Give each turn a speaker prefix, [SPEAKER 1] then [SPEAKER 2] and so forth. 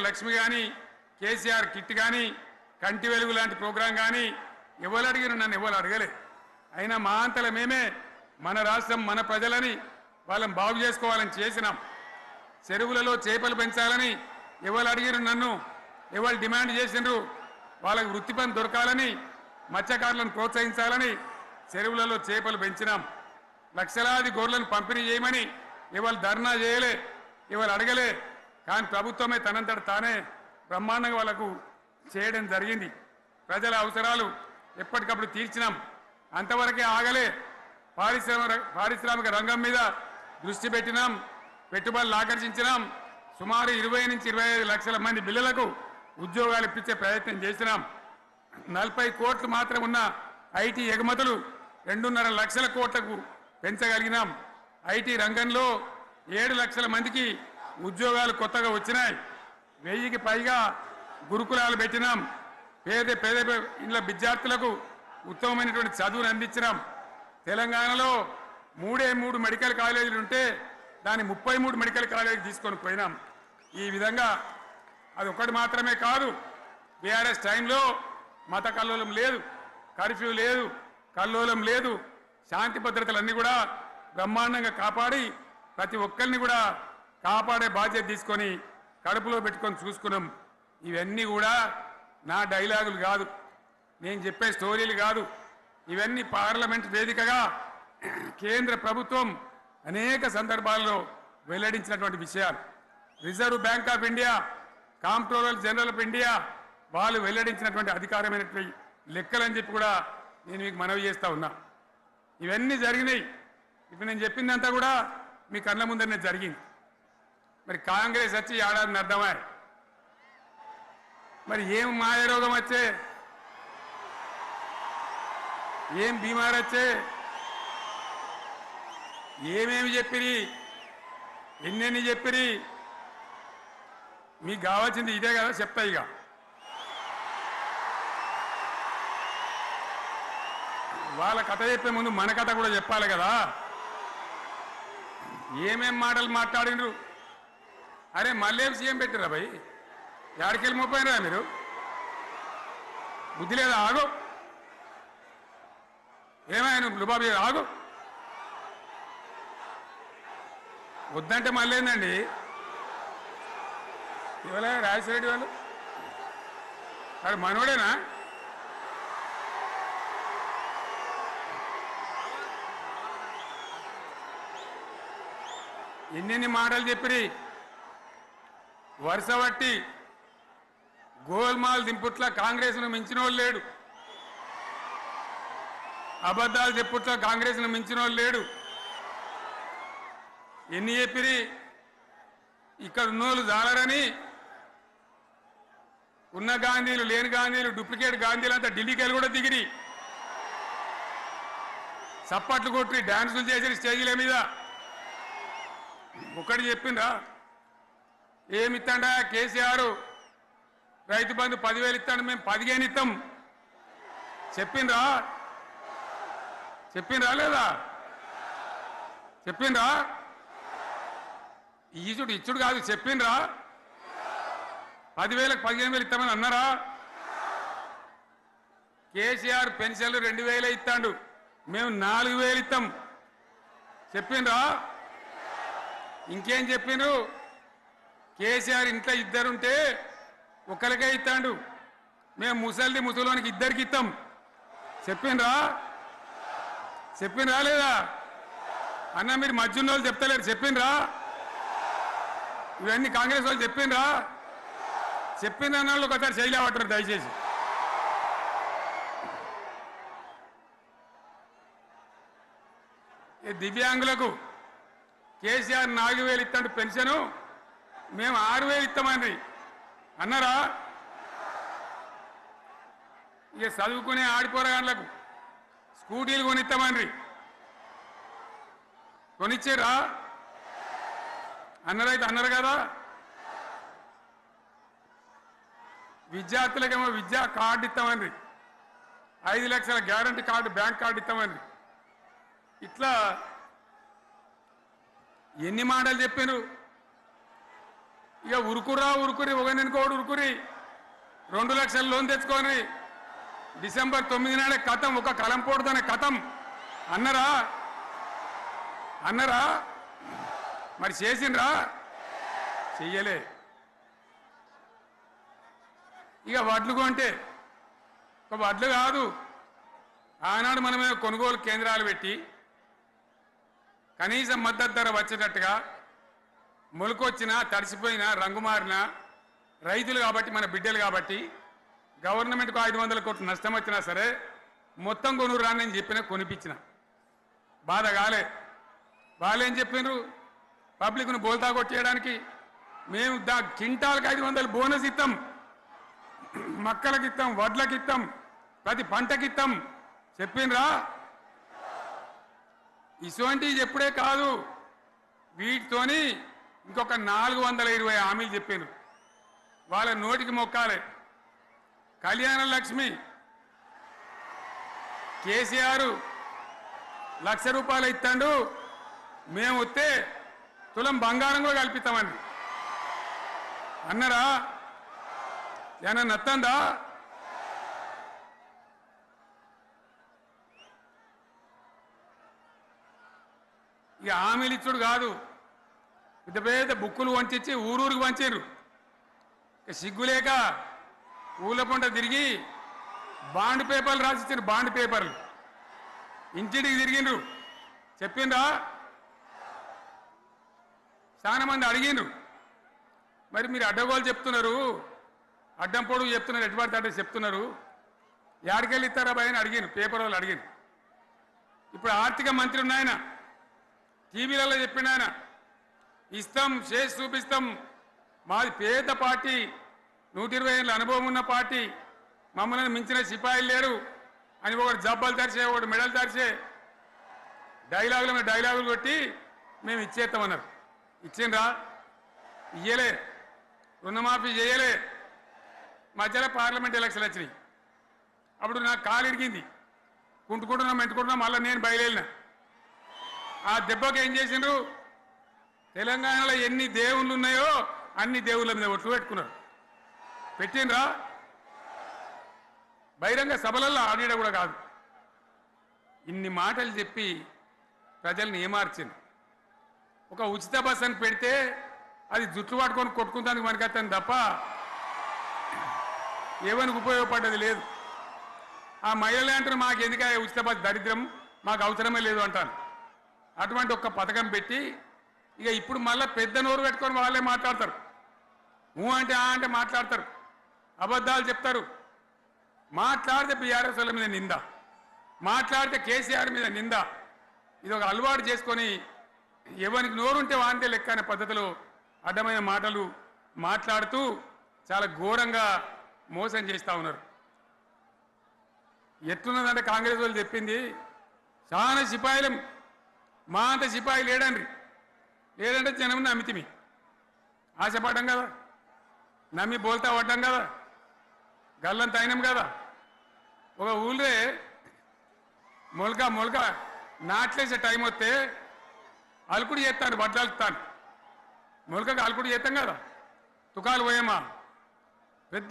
[SPEAKER 1] లక్ష్మి కానీ కేసీఆర్ కిట్ కానీ కంటి వెలుగు లాంటి ప్రోగ్రాం కానీ ఎవరు అడిగిన నన్ను ఎవరు అడగలే. అయినా మా అంతల మేమే మన రాష్ట్రం మన ప్రజలని వాళ్ళని బాగు చేసుకోవాలని చేసినాం. చెరువులలో చేపలు పెంచాలని ఎవరు అడిగిన నన్ను ఎవరు డిమాండ్ చేసిండ్రు. వాళ్ళకి వృత్తి పని దొరకాలని మత్స్యకారులను ప్రోత్సహించాలని చెరువులలో చేపలు పెంచినాం. లక్షలాది గొర్రెలను పంపిణీ చేయమని ఎవరు ధర్నా చేయలే, ఎవరు అడగలే. కానీ ప్రభుత్వమే తనంతట తానే బ్రహ్మాండంగా వాళ్ళకు చేయడం జరిగింది. ప్రజల అవసరాలు ఎప్పటికప్పుడు తీర్చినాం. అంతవరకే ఆగలే. పారిశ్రామిక రంగం మీద దృష్టి పెట్టినాం. పెట్టుబడులు ఆకర్షించినాం. సుమారు 20 నుంచి 25 లక్షల మంది పిల్లలకు ఉద్యోగాలు ఇప్పించే ప్రయత్నం చేసినాం. 40 కోట్లు మాత్రం ఉన్న ఐటీ ఎగుమతులు 2.5 లక్షల కోట్లకు పెంచగలిగినాం. ఐటీ రంగంలో 7 లక్షల మందికి ఉద్యోగాలు కొత్తగా వచ్చినాయి. 1000కి పైగా గురుకులాలు పెట్టినాం. పేద ఇళ్ళ విద్యార్థులకు ఉత్తమమైనటువంటి చదువును అందించినాం. తెలంగాణలో 3 మెడికల్ కాలేజీలు ఉంటే దాన్ని 33 మెడికల్ కాలేజీలు తీసుకొని పోయినాం. ఈ విధంగా అది ఒకటి మాత్రమే కాదు. బీఆర్ఎస్ టైంలో మత కల్లోలం లేదు, కర్ఫ్యూ లేదు, కల్లోలం లేదు. శాంతి భద్రతలన్నీ కూడా బ్రహ్మాండంగా కాపాడి ప్రతి ఒక్కరిని కూడా కాపాడే బాధ్యత తీసుకొని కడుపులో పెట్టుకొని చూసుకున్నాం. ఇవన్నీ కూడా నా డైలాగులు కాదు, నేను చెప్పే స్టోరీలు కాదు. ఇవన్నీ పార్లమెంట్ వేదికగా కేంద్ర ప్రభుత్వం అనేక సందర్భాల్లో వెల్లడించినటువంటి విషయాలు. Reserve bank of India, comptroller general of India వాళ్ళు వెల్లడించినటువంటి అధికారమైనటువంటి లెక్కలని చెప్పి కూడా నేను మీకు మనవి చేస్తా ఉన్నా. ఇవన్నీ జరిగినాయి. ఇప్పుడు నేను చెప్పిందంతా కూడా మీ కళ్ళ ముందరనే జరిగింది. మరి కాంగ్రెస్ వచ్చి ఏడాదిని అర్థమా? మరి ఏం మాయరోగం వచ్చే, ఏం బీమారు వచ్చే, ఏమేమి చెప్పిరి, ఎన్నెన్ని చెప్పిరి? మీకు కావాల్సింది ఇదే కదా, చెప్తా. ఇక వాళ్ళ కథ చెప్పే ముందు మన కథ కూడా చెప్పాలి కదా. ఏమేం మాటలు మాట్లాడినరు? అరే మళ్ళీ సీఎం పెట్టిరా భయ్, ఎక్కడికెళ్ళి మోపోయినరా మీరు? బుద్ధి లేదా? ఆగు. ఏమైనా లుబాబీ ఆగు. వద్దంటే మళ్ళీ ఏందండి ఇవాళ రాజశేఖర వాళ్ళు అది మనోడేనా? ఎన్నెన్ని మాటలు చెప్పిరి. వరుస బట్టి గోల్మాల్ దింపుట్ల కాంగ్రెస్ను మించిన వాళ్ళు లేడు. అబద్ధాలు చెప్పుట్ల కాంగ్రెస్ను మించిన వాళ్ళు లేడు. ఎన్ని చెప్పిరి? ఇక్కడ ఉన్నోళ్ళు జాలరని ఉన్న గాంధీలు లేని గాంధీలు డూప్లికేట్ గాంధీలు అంతా ఢిల్లీకి వెళ్ళి కూడా దిగిరి. చప్పట్లు కొట్టి డాన్సులు చేసి స్టేజీల మీద. ఒకటి చెప్పిండ్రా? ఏమిత్తాడా కేసీఆర్? రైతు బంధు 10,000 ఇస్తాడు, మేము 15 ఇస్తాం. చెప్పిండ్రా? చెప్పిండ్రా లేదా? చెప్పిండ్రా? ఈచుడు ఇచ్చుడు కాదు, చెప్పిండ్రా? 10,000కి 15,000 ఇస్తామని అన్నారా? కేసీఆర్ పెన్షన్లు 2,000 ఇస్తాడు, మేము 4,000 ఇస్తాం. చెప్పిండ్రా? ఇంకేం చెప్పిండ్రు? కేసీఆర్ ఇంట్లో ఇద్దరుంటే ఒకరికే ఇస్తాడు, మేము ముసలోనికి 2కి ఇస్తాం. చెప్పిండ్రా? చెప్పిండ్రా లేదా? అన్న మీరు మధ్యన్న వాళ్ళు చెప్తలేరు. చెప్పిండ్రా? ఇవన్నీ కాంగ్రెస్ వాళ్ళు చెప్పిండ్రా? చెప్పిండ్రు అన్న వాళ్ళు ఒకసారి శైలి పట్టరు దయచేసి. దివ్యాంగులకు కేసీఆర్ 4,000 ఇస్తాడు పెన్షను, మేము 6,000 ఇస్తామని అన్నారా? ఇక చదువుకునే ఆడిపోరగాళ్ళకు స్కూటీలు కొనిస్తామని కొనిచ్చారా? అన్నారైతే అన్నారు కదా. విద్యార్థులకేమో విద్యా కార్డు ఇస్తామని, 5 లక్షల గ్యారంటీ కార్డు, బ్యాంక్ కార్డు ఇస్తామని. ఇట్లా ఎన్ని మాటలు చెప్పారు. ఇక ఉరుకురా ఉరుకురి ఒకరినికోడు ఉరుకురి 2 లక్షల లోన్ తెచ్చుకొని డిసెంబర్ 9 నాడే కథం, ఒక కలంపోడుతోనే కథం అన్నరా అన్నరా మరి చేసిండ్రా? చెయ్యలే. ఇక వడ్లు కొంటే ఒక వడ్లు కాదు, ఆనాడు మనమే కొనుగోలు కేంద్రాలు పెట్టి కనీసం మద్దతు ధర వచ్చేటట్టుగా మొలకొచ్చినా తడిసిపోయినా రంగు మారినా రైతులు కాబట్టి మన బిడ్డలు కాబట్టి గవర్నమెంట్కు 500 కోట్లు నష్టం వచ్చినా సరే మొత్తం కొనురా అని చెప్పిన కొనిపించిన బాధ కాలే. వాళ్ళేం చెప్పిండ్రు? పబ్లిక్ను బోల్తా కొట్టేయడానికి మేము క్వింటాల్కి 500 బోనస్ ఇస్తాం, మక్కలకి ఇస్తాం, వడ్లకి ఇస్తాం, ప్రతి పంటకి ఇస్తాం చెప్పిండ్రా? ఇటువంటివి చెప్పుడే కాదు, వీటితోని ఇంకొక 420 హామీలు చెప్పిండ్రు. వాళ్ళ నోటికి మొక్కాలి. కళ్యాణ లక్ష్మి కేసీఆర్ 1,00,000 రూపాయలు ఇస్తాడు, మేము వస్తే తులం బంగారం కూడా కల్పిస్తామండి అన్నరా? ఏమన్నా నత్తందా? ఇక హామీలు ఇచ్చుడు కాదు, పెద్ద పెద్ద బుక్కులు వంచి ఊరూరికి వంచారు. సిగ్గులేక ఊళ్ళ పంట తిరిగి బాండ్ పేపర్లు రాసిచ్చారు. బాండ్ పేపర్లు ఇంటికి తిరిగిండ్రు. చెప్పిండ్రా? చాలా మంది అడిగిండ్రు. మరి మీరు అడ్డగోలు చెప్తున్నారు, అడ్డం పొడుగు చెప్తున్నారు, ఎటుపడితే అడ్డ చెప్తున్నారు, యాడికెళ్ళి ఇస్తారా భయ అని అడిగిండ్రు. పేపర్ వాళ్ళు అడిగిండ్రు. ఇప్పుడు ఆర్థిక మంత్రి ఉన్నాయన టీవీలలో చెప్పిండు, ఆయన ఇస్తాం, చేసి చూపిస్తాం, మాది పేద పార్టీ, 120 ఏళ్ళ అనుభవం ఉన్న పార్టీ, మమ్మల్ని మించిన సిపాయిలు లేరు అని ఒకటి జబ్బలు తరిచే, ఒకటి మెడలు తరిచే డైలాగుల మీద డైలాగులు కొట్టి మేము ఇచ్చేస్తామన్నారు. ఇచ్చిండ్రా? ఇయ్యలే. రుణమాఫీ చేయలే. మధ్యలో పార్లమెంట్ ఎలక్షన్ వచ్చినాయి. అప్పుడు నాకు కాలు ఇరిగింది, కుంటుకుంటున్నాం మెంటుకుంటున్నాం, మళ్ళీ నేను బయలుదేరిన. ఆ దెబ్బకి ఏం చేసిండ్రు? తెలంగాణలో ఎన్ని దేవుళ్ళు ఉన్నాయో అన్ని దేవుళ్ళ మీద ఒట్లు పెట్టుకున్నారు. పెట్టిండ్రా? బహిరంగ సభలలో ఆడిడ కూడా కాదు. ఇన్ని మాటలు చెప్పి ప్రజల్ని ఏమార్చింది. ఒక ఉచిత బస్ అని పెడితే అది జుట్లు పట్టుకొని కొట్టుకుంటానికి మనకత్తాను తప్ప ఏమనికి ఉపయోగపడ్డది లేదు. ఆ మహిళలు అంటారు మాకు ఎందుకు ఉచిత బస్, దరిద్రం, మాకు అవసరమే లేదు అంటాను. అటువంటి ఒక్క పథకం పెట్టి ఇక ఇప్పుడు మళ్ళీ పెద్ద నోరు పెట్టుకొని వాళ్ళే మాట్లాడతారు. అంటే ఆ అంటే మాట్లాడతారు, అబద్ధాలు చెప్తారు. మాట్లాడితే బీఆర్ఎస్ వాళ్ళ మీద నింద, మాట్లాడితే కేసీఆర్ మీద నింద. ఇది ఒక అలవాటు చేసుకొని ఎవరికి నోరుంటే వాంతే లెక్క అనే పద్ధతిలో అడ్డమైన మాటలు మాట్లాడుతూ చాలా ఘోరంగా మోసం చేస్తూ ఉన్నారు. ఎట్లున్నదంటే కాంగ్రెస్ వాళ్ళు చెప్పింది, చాలా సిపాయిలం, మా అంత సిపాయి లేడండి. లేదంటే జనం నమ్మితిమి, ఆశపడ్డాం కదా, నమ్మి బోల్తా పడ్డాం కదా, గల్లంత అయినాం కదా. ఒక ఊళ్ళే మొలక నాట్లేసే టైం వస్తే అలుకుడు చేస్తాను, వడ్లు అలుకుతాను. మొలకకు అలుకుడు చేస్తాం కదా, తుకాలు పోయేమా